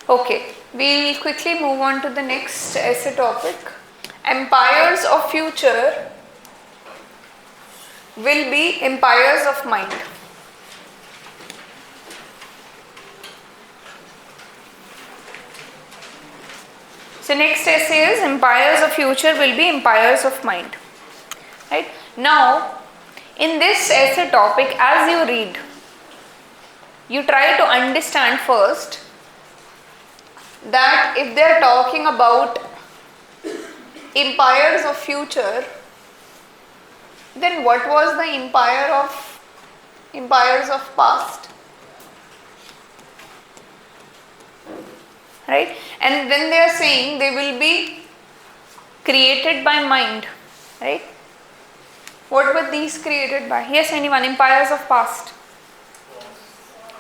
Okay, we'll quickly move on to the next essay topic. Empires of future will be empires of mind. So next essay is empires of future will be empires of mind. Right? Now, in this essay topic, as you read, you try to understand first that if they are talking about empires of future, then what was the empires of past? Right? And when they are saying they will be created by mind, right? What were these created by? Yes, anyone? Empires of past.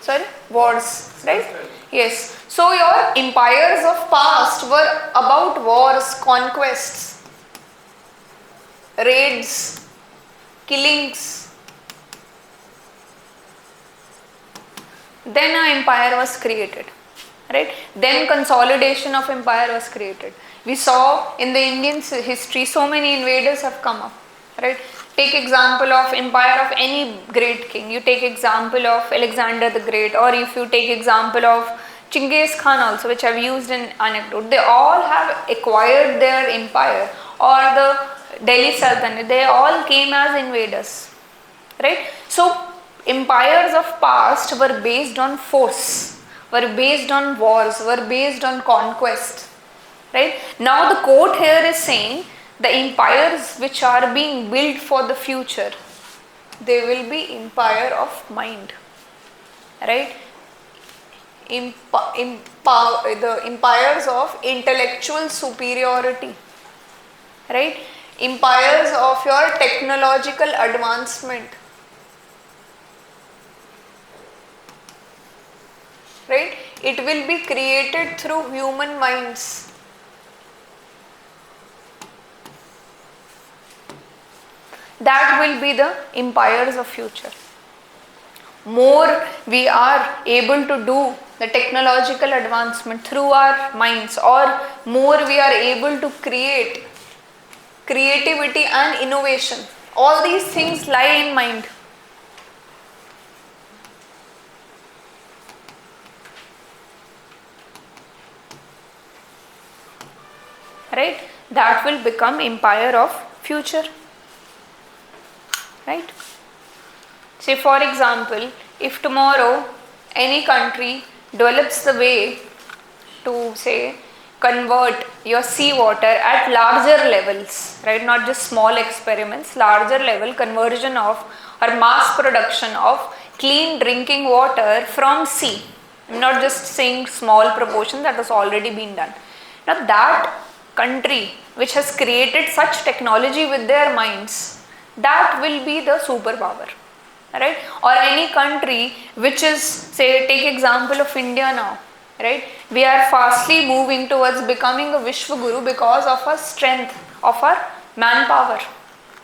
Sorry? Wars, right? Yes. So your empires of past were about wars, conquests, raids, killings. Then an empire was created, right? Then consolidation of empire was created. We saw in the Indian history so many invaders have come up, right? Take example of empire of any great king. You take example of Alexander the Great, or if you take example of Genghis Khan also, which I've used in anecdote. They all have acquired their empire, or the Delhi Sultanate. They all came as invaders, right? So empires of past were based on force, were based on wars, were based on conquest, right? Now the quote here is saying the empires which are being built for the future, they will be empire of mind, right? The empires of intellectual superiority, right? Empires of your technological advancement, right? It will be created through human minds. That will be the empires of future. More we are able to do the technological advancement through our minds, or more we are able to create creativity and innovation. All these things lie in mind. Right? That will become empire of future. Right? Say for example, if tomorrow any country develops the way to say convert your seawater at larger levels, right? Not just small experiments, larger level conversion of or mass production of clean drinking water from sea. I'm not just saying small proportion, that has already been done. Now that country which has created such technology with their minds, that will be the superpower, right? Or any country which is, say, take example of India now, right? We are fastly moving towards becoming a Vishwa Guru because of our strength, of our manpower,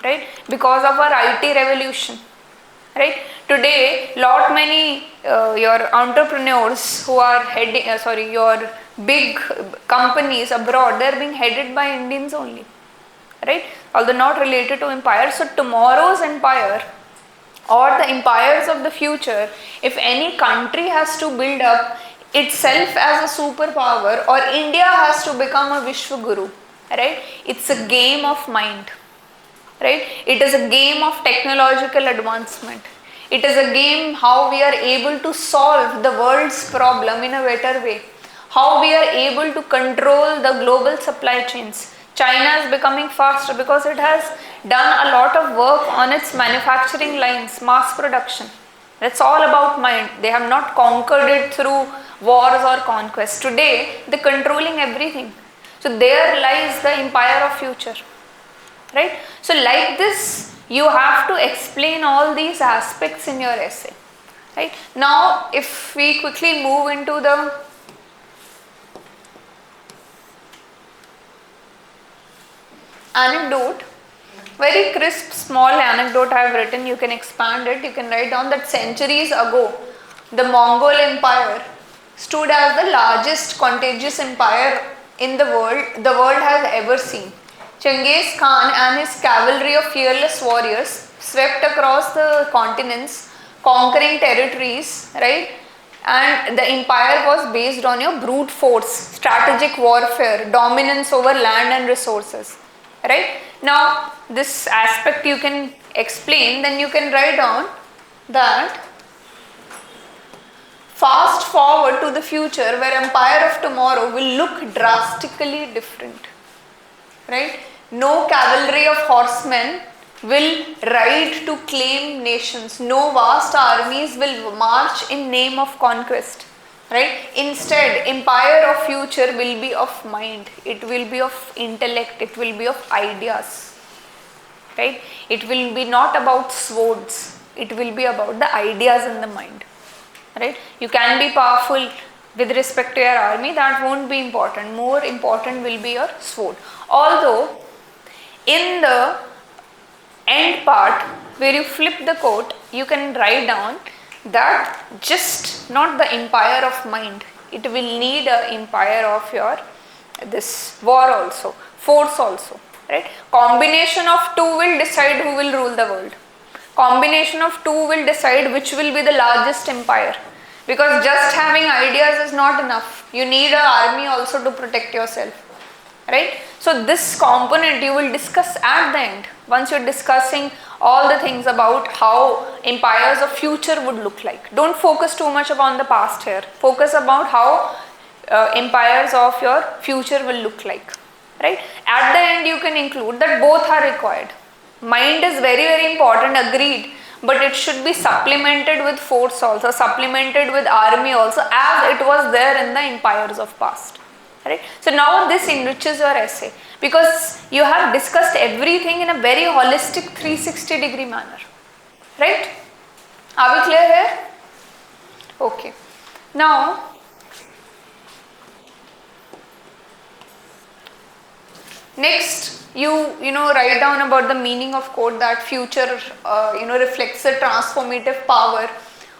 right? Because of our IT revolution, right? Today, lot many your entrepreneurs who are heading, your big companies abroad, they are being headed by Indians only, right? Although not related to empire. So tomorrow's empire or the empires of the future, if any country has to build up itself as a superpower, or India has to become a Vishwa Guru, right? It's a game of mind, right? It is a game of technological advancement. It is a game how we are able to solve the world's problem in a better way, how we are able to control the global supply chains. China is becoming faster because it has done a lot of work on its manufacturing lines, mass production. That's all about mind. They have not conquered it through wars or conquest. Today, they're controlling everything. So there lies the empire of future, right? So like this, you have to explain all these aspects in your essay, right? Now, if we quickly move into the anecdote, very crisp small anecdote I have written, you can expand it, you can write down that centuries ago the Mongol Empire stood as the largest contagious empire in the world has ever seen. Genghis Khan and his cavalry of fearless warriors swept across the continents, conquering territories, right? And the empire was based on your brute force, strategic warfare, dominance over land and resources, right? Now, this aspect you can explain, then you can write down that fast forward to the future where empire of tomorrow will look drastically different, right? No cavalry of horsemen will ride to claim nations. No vast armies will march in name of conquest, right? Instead, empire of future will be of mind. It will be of intellect. It will be of ideas, right? It will be not about swords. It will be about the ideas in the mind, right? You can be powerful with respect to your army. That won't be important. More important will be your sword. Although in the end part where you flip the quote, you can write down that just not the empire of mind, it will need a empire of your this war also, force also, right? Combination of two will decide who will rule the world. Combination of two will decide which will be the largest empire, because just having ideas is not enough. You need an army also to protect yourself, right? So this component you will discuss at the end, once you're discussing all the things about how empires of future would look like. Don't focus too much upon the past here. Focus about how empires of your future will look like, right? At the end you can include that both are required. Mind is very, very important, agreed, but it should be supplemented with force also, supplemented with army also, as it was there in the empires of past. Right? So now this enriches your essay because you have discussed everything in a very holistic 360-degree manner. Right? Are we clear here? Okay. Now, next you write down about the meaning of quote that future reflects the transformative power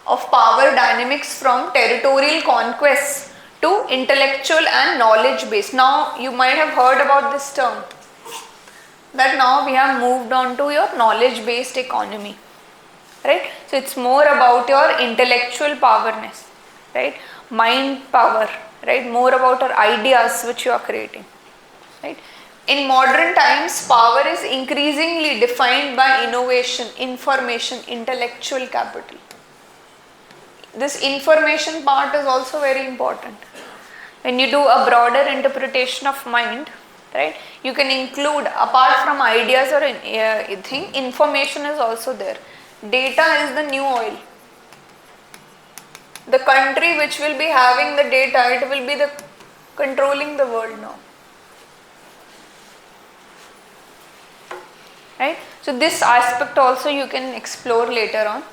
of power dynamics from territorial conquests to intellectual and knowledge based. Now you might have heard about this term, that now we have moved on to your knowledge based economy, right? So it's more about your intellectual powerness, right? Mind power, right? More about your ideas which you are creating, right? In modern times, power is increasingly defined by innovation, information, intellectual capital. This information part is also very important. When you do a broader interpretation of mind, right, you can include, apart from ideas or information is also there. Data is the new oil. The country which will be having the data, it will be the controlling the world now. Right? So this aspect also you can explore later on.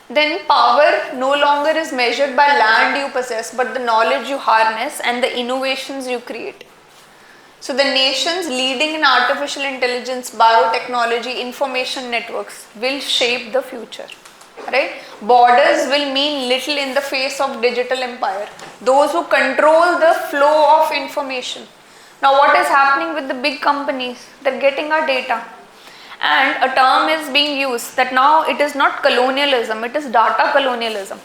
Then power no longer is measured by land you possess, but the knowledge you harness and the innovations you create. So the nations leading in artificial intelligence, biotechnology, information networks will shape the future. Right? Borders will mean little in the face of digital empire. Those who control the flow of information. Now what is happening with the big companies? They're getting our data. And a term is being used that now it is not colonialism, it is data colonialism.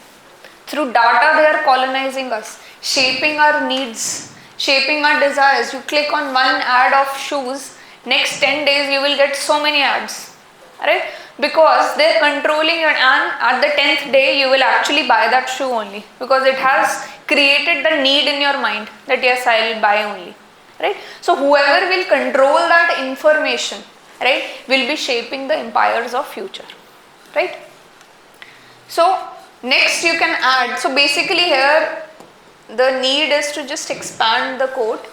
Through data they are colonizing us, shaping our needs, shaping our desires. You click on one ad of shoes, next 10 days you will get so many ads, right? Because they are controlling your, and at the 10th day you will actually buy that shoe only, because it has created the need in your mind that yes, I will buy only, right? So whoever will control that information, right, will be shaping the empires of future, right? So next you can add, so basically here the need is to just expand the quote.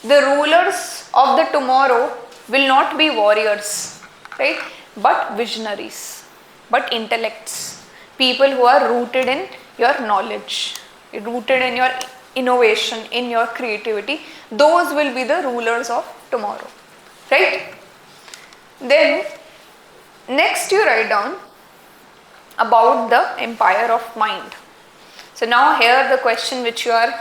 The rulers of the tomorrow will not be warriors, right, but visionaries, but intellects, people who are rooted in your knowledge, rooted in your innovation, in your creativity. Those will be the rulers of tomorrow, right? Then next you write down about the empire of mind. So now here the question which you are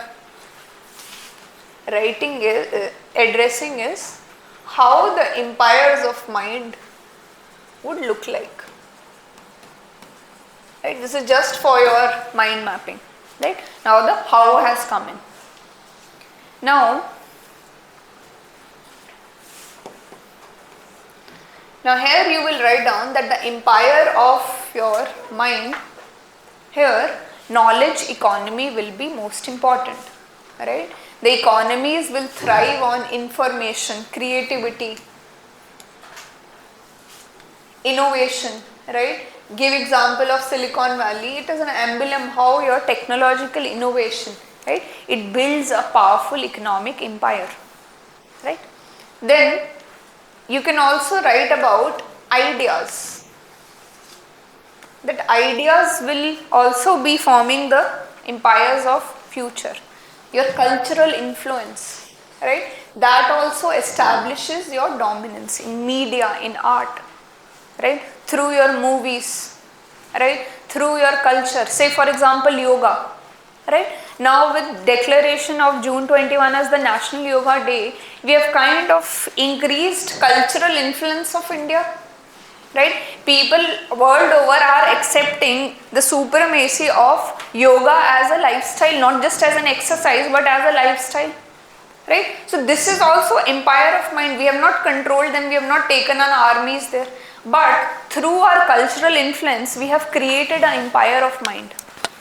writing is, addressing is how the empires of mind would look like. Right? This is just for your mind mapping. Right? Now the how has come in. Now here you will write down that the empire of your mind, here knowledge economy will be most important. Right? The economies will thrive on information, creativity, innovation. Right? Give example of Silicon Valley. It is an emblem how your technological innovation, right? It builds a powerful economic empire. Right? Then you can also write about ideas. That ideas will also be forming the empires of future. Your cultural influence, right? That also establishes your dominance in media, in art, right? Through your movies, right? Through your culture. Say for example yoga, right? Now with declaration of June 21 as the National Yoga Day, we have kind of increased cultural influence of India. Right? People world over are accepting the supremacy of yoga as a lifestyle, not just as an exercise but as a lifestyle. Right? So this is also empire of mind. We have not controlled them, we have not taken on armies there. But through our cultural influence, we have created an empire of mind.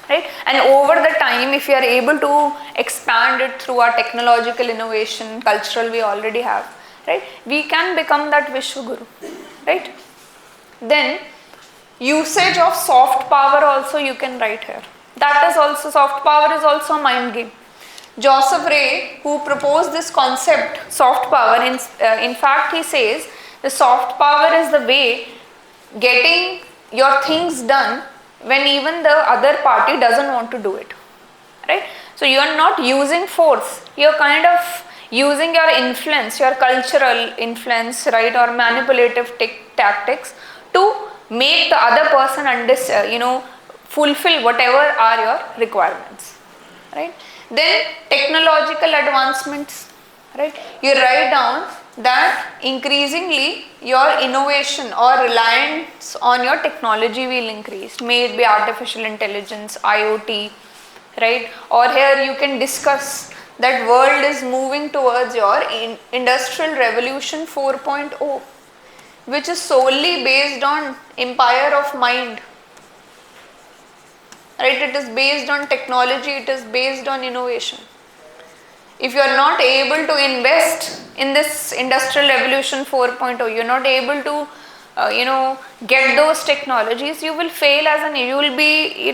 Right? And over the time, if we are able to expand it through our technological innovation, cultural we already have, right? We can become that Vishwaguru. Right? Then usage of soft power also you can write here. That is also, soft power is also a mind game. Joseph Ray, who proposed this concept, soft power, in fact he says the soft power is the way getting your things done when even the other party doesn't want to do it. Right? So you are not using force, you are kind of using your influence, your cultural influence, right, or manipulative tactics to make the other person fulfill whatever are your requirements. Right? Then technological advancements. Right? You write down that increasingly your innovation or reliance on your technology will increase. May it be artificial intelligence, IoT, right? Or here you can discuss that world is moving towards your industrial revolution 4.0, which is solely based on empire of mind. Right? It is based on technology, it is based on innovation. If you are not able to invest in this industrial revolution 4.0, you are not able to get those technologies, you will fail you will be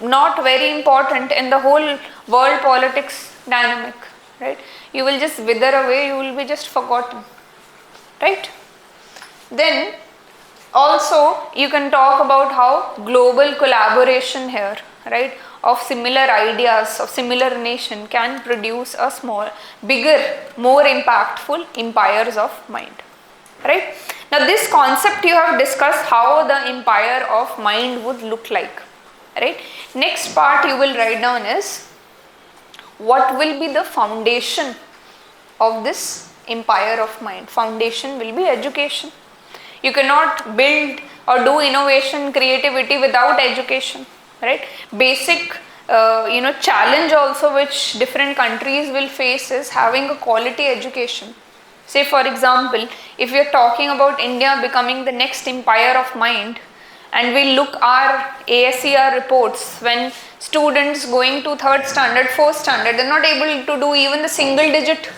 not very important in the whole world politics dynamic. Right? You will just wither away, you will be just forgotten. Right? Then also you can talk about how global collaboration here, right, of similar ideas of similar nation can produce a bigger, more impactful empires of mind. Right? Now this concept you have discussed how the empire of mind would look like. Right? Next part you will write down is what will be the foundation of this empire of mind. Foundation will be education. You cannot build or do innovation, creativity without education. Right? Basic challenge also which different countries will face is having a quality education. Say for example, if we are talking about India becoming the next empire of mind, and we look our ASER reports, when students going to 3rd standard, 4th standard, they are not able to do even the single digit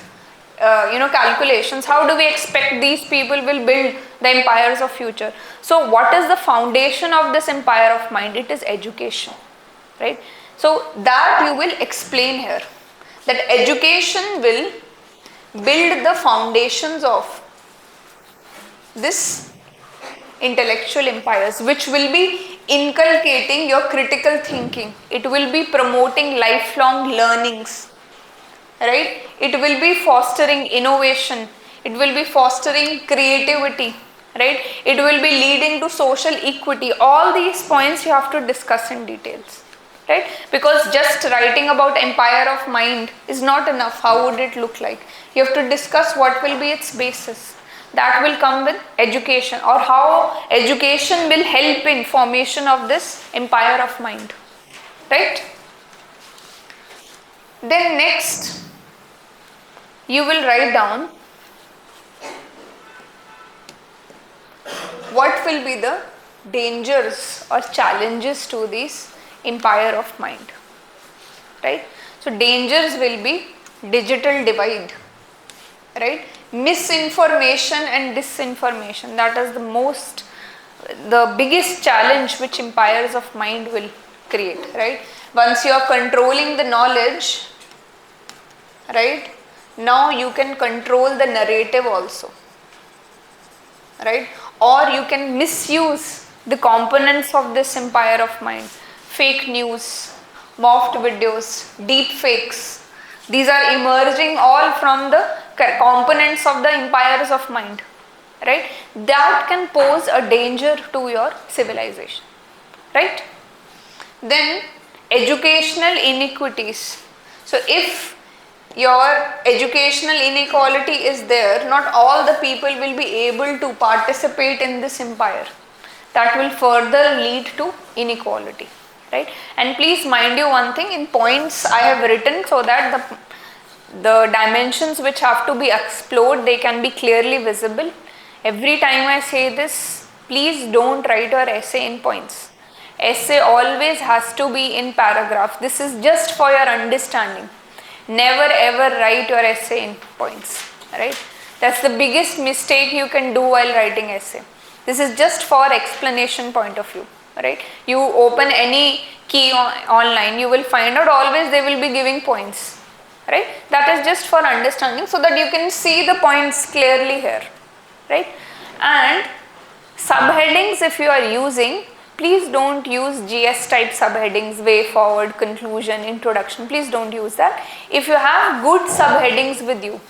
calculations. How do we expect these people will build the empires of future? So what is the foundation of this empire of mind? It is education. Right? So that you will explain here, that education will build the foundations of this intellectual empires, which will be inculcating your critical thinking. It will be promoting lifelong learnings. Right? It will be fostering innovation. It will be fostering creativity. Right? It will be leading to social equity. All these points you have to discuss in details. right? Because just writing about empire of mind is not enough. How would it look like? You have to discuss what will be its basis. That will come with education, or how education will help in formation of this empire of mind, right? Then next you will write down what will be the dangers or challenges to this empire of mind, right? So dangers will be digital divide, right? Misinformation and disinformation, that is the biggest challenge which empires of mind will create, right? Once you are controlling the knowledge, right, now you can control the narrative also, right? Or you can misuse the components of this empire of mind. Fake news, morphed videos, deep fakes, these are emerging all from the components of the empires of mind, right? That can pose a danger to your civilization, right? Then educational inequities. So if your educational inequality is there, not all the people will be able to participate in this empire. That will further lead to inequality, right? And please mind you one thing, in points I have written so that the dimensions which have to be explored, they can be clearly visible. Every time I say this, please don't write your essay in points. Essay always has to be in paragraph. This is just for your understanding. Never ever write your essay in points, right? That's the biggest mistake you can do while writing essay. This is just for explanation point of view, right? You open any key online, you will find out always they will be giving points, right? That is just for understanding so that you can see the points clearly here, right? And subheadings, if you are using, please don't use GS type subheadings, way forward, conclusion, introduction. Please don't use that. If you have good subheadings with you,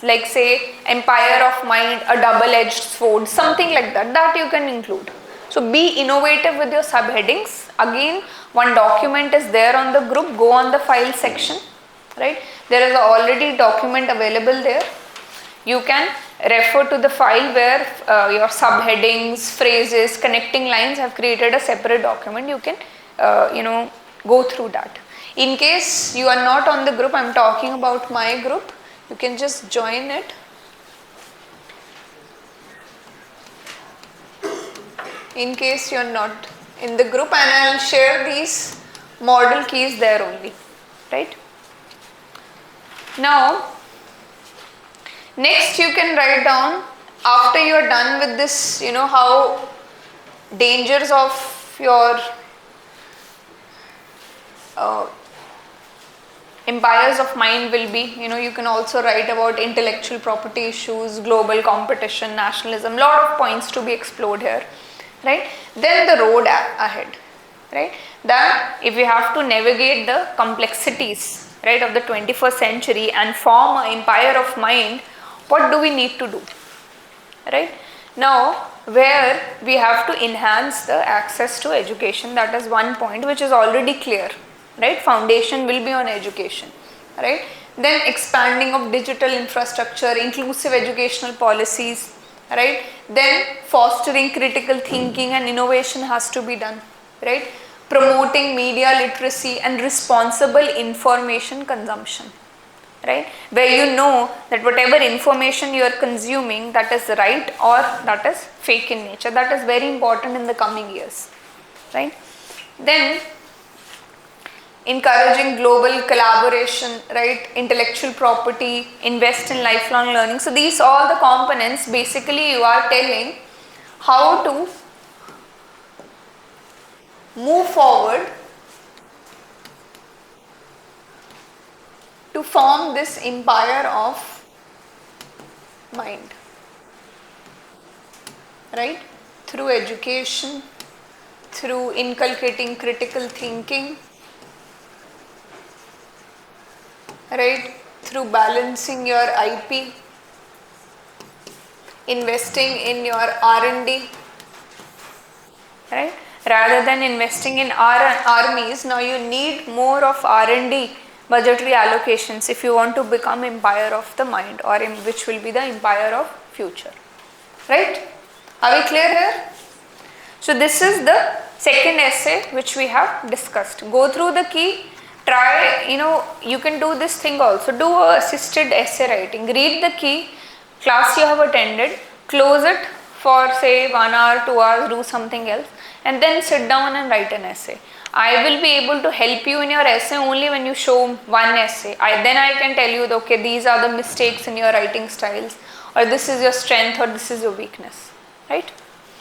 like say empire of mind, a double-edged sword, something like that, that you can include. So be innovative with your subheadings. Again, one document is there on the group, go on the file section, right? There is already document available there. You can refer to the file where your subheadings, phrases, connecting lines have created a separate document. You can go through that. In case you are not on the group, I am talking about my group, you can just join it. In case you are not in the group, and I will share these model keys there only, right? Now next you can write down, after you are done with this, how dangers of your empires of mind will be. You can also write about intellectual property issues, global competition, nationalism, lot of points to be explored here, right? Then the road ahead, right? That if you have to navigate the complexities, right, of the 21st century and form an empire of mind, what do we need to do, right? Now, where we have to enhance the access to education, that is one point which is already clear, right? Foundation will be on education, right? Then expanding of digital infrastructure, inclusive educational policies, right? Then fostering critical thinking and innovation has to be done, right? Promoting media literacy and responsible information consumption, right? Where you know that whatever information you are consuming, that is right or that is fake in nature. That is very important in the coming years, right? Then encouraging global collaboration, right? Intellectual property, invest in lifelong learning. So these all the components, basically you are telling how to move forward to form this empire of mind, right? Through education, through inculcating critical thinking, right? Through balancing your IP, investing in your R&D, right? rather than investing in armies. Now you need more of R&D budgetary allocations if you want to become empire of the mind, or which will be the empire of future. Right? Are we clear here? So this is the second essay which we have discussed. Go through the key, try, you can do this thing also. Do a assisted essay writing. Read the key, class you have attended, close it for say 1 hour, 2 hours, do something else, and then sit down and write an essay. I will be able to help you in your essay only when you show one essay. Then I can tell you, okay, these are the mistakes in your writing styles, or this is your strength, or this is your weakness, right?